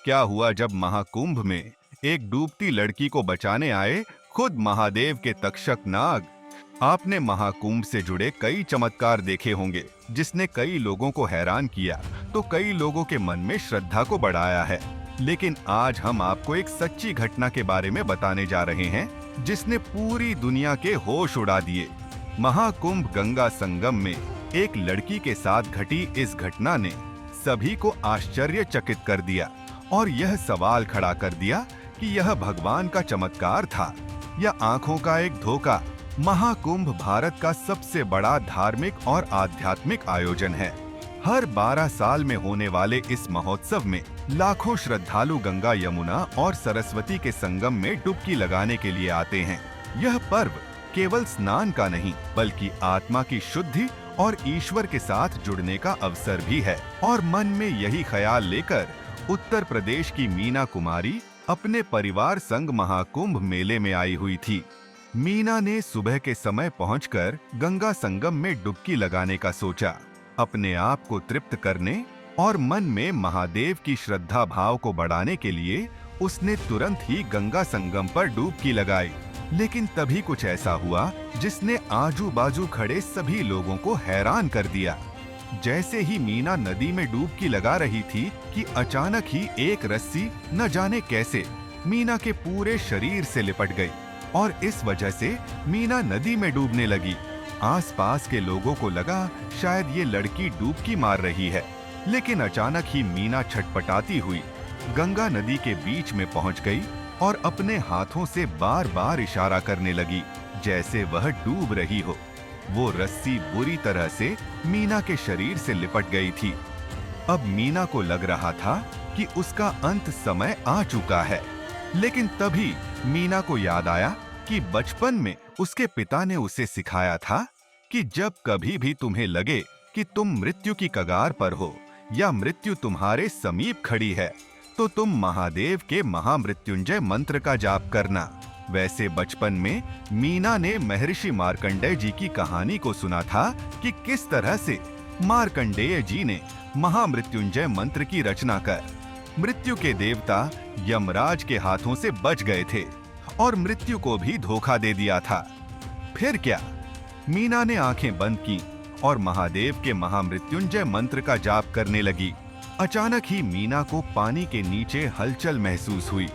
क्या हुआ जब महाकुंभ में एक डूबती लड़की को बचाने आए खुद महादेव के तक्षक नाग। आपने महाकुंभ से जुड़े कई चमत्कार देखे होंगे, जिसने कई लोगों को हैरान किया तो कई लोगों के मन में श्रद्धा को बढ़ाया है। लेकिन आज हम आपको एक सच्ची घटना के बारे में बताने जा रहे हैं, जिसने पूरी दुनिया के होश उड़ा दिए। महाकुंभ गंगा संगम में एक लड़की के साथ घटी इस घटना ने सभी को आश्चर्यचकित कर दिया और यह सवाल खड़ा कर दिया कि यह भगवान का चमत्कार था या आंखों का एक धोखा। महाकुंभ भारत का सबसे बड़ा धार्मिक और आध्यात्मिक आयोजन है। हर 12 साल में होने वाले इस महोत्सव में लाखों श्रद्धालु गंगा, यमुना और सरस्वती के संगम में डुबकी लगाने के लिए आते हैं। यह पर्व केवल स्नान का नहीं, बल्कि आत्मा की शुद्धि और ईश्वर के साथ जुड़ने का अवसर भी है। और मन में यही ख्याल लेकर उत्तर प्रदेश की मीना कुमारी अपने परिवार संग महाकुंभ मेले में आई हुई थी। मीना ने सुबह के समय पहुंचकर गंगा संगम में डुबकी लगाने का सोचा। अपने आप को तृप्त करने और मन में महादेव की श्रद्धा भाव को बढ़ाने के लिए उसने तुरंत ही गंगा संगम पर डुबकी लगाई। लेकिन तभी कुछ ऐसा हुआ जिसने आजू बाजू खड़े सभी लोगों को हैरान कर दिया। जैसे ही मीना नदी में डुबकी लगा रही थी कि अचानक ही एक रस्सी न जाने कैसे मीना के पूरे शरीर से लिपट गई और इस वजह से मीना नदी में डूबने लगी। आसपास के लोगों को लगा शायद ये लड़की डुबकी मार रही है, लेकिन अचानक ही मीना छटपटाती हुई गंगा नदी के बीच में पहुंच गई और अपने हाथों से बार बार इशारा करने लगी, जैसे वह डूब रही हो। वो रस्सी बुरी तरह से मीना के शरीर से लिपट गई थी। अब मीना को लग रहा था कि उसका अंत समय आ चुका है। लेकिन तभी मीना को याद आया कि बचपन में उसके पिता ने उसे सिखाया था कि जब कभी भी तुम्हें लगे कि तुम मृत्यु की कगार पर हो या मृत्यु तुम्हारे समीप खड़ी है, तो तुम महादेव के महामृत्युंजय मंत्र का जाप करना। वैसे बचपन में मीना ने महर्षि मार्कंडेय जी की कहानी को सुना था कि किस तरह से मार्कंडेय जी ने महामृत्युंजय मंत्र की रचना कर मृत्यु के देवता यमराज के हाथों से बच गए थे और मृत्यु को भी धोखा दे दिया था। फिर क्या? मीना ने आंखें बंद की और महादेव के महामृत्युंजय मंत्र का जाप करने लगी। अचानक ही मीना को पानी के नीचे हलचल महसूस हुई।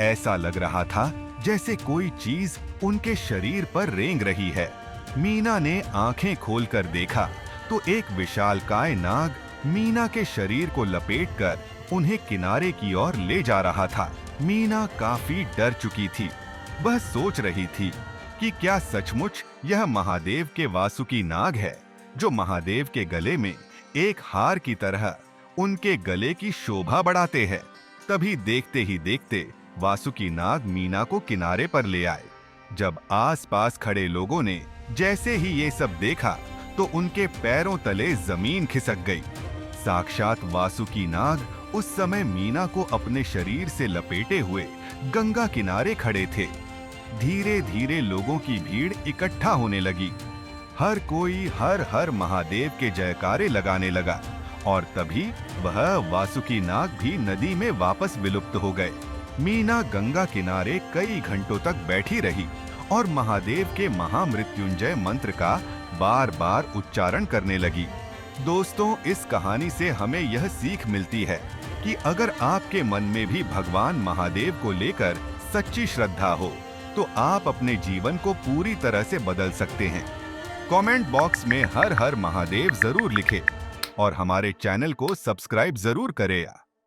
ऐसा लग रहा था जैसे कोई चीज उनके शरीर पर रेंग रही है। मीना ने आंखें खोलकर देखा तो एक विशालकाय नाग मीना के शरीर को लपेटकर उन्हें किनारे की ओर ले जा रहा था। मीना काफी डर चुकी थी। वह सोच रही थी कि क्या सचमुच यह महादेव के वासुकी नाग है, जो महादेव के गले में एक हार की तरह उनके गले की शोभा बढ़ाते हैं। तभी देखते ही देखते वासुकी नाग मीना को किनारे पर ले आए। जब आसपास खड़े लोगों ने जैसे ही ये सब देखा तो उनके पैरों तले जमीन खिसक गई। साक्षात वासुकी नाग उस समय मीना को अपने शरीर से लपेटे हुए गंगा किनारे खड़े थे। धीरे धीरे लोगों की भीड़ इकट्ठा होने लगी। हर कोई हर हर महादेव के जयकारे लगाने लगा और तभी वह वासुकी नाग भी नदी में वापस विलुप्त हो गए। मीना गंगा किनारे कई घंटों तक बैठी रही और महादेव के महामृत्युंजय मंत्र का बार बार उच्चारण करने लगी। दोस्तों, इस कहानी से हमें यह सीख मिलती है कि अगर आपके मन में भी भगवान महादेव को लेकर सच्ची श्रद्धा हो, तो आप अपने जीवन को पूरी तरह से बदल सकते हैं। कमेंट बॉक्स में हर हर महादेव जरूर लिखें और हमारे चैनल को सब्सक्राइब जरूर करें।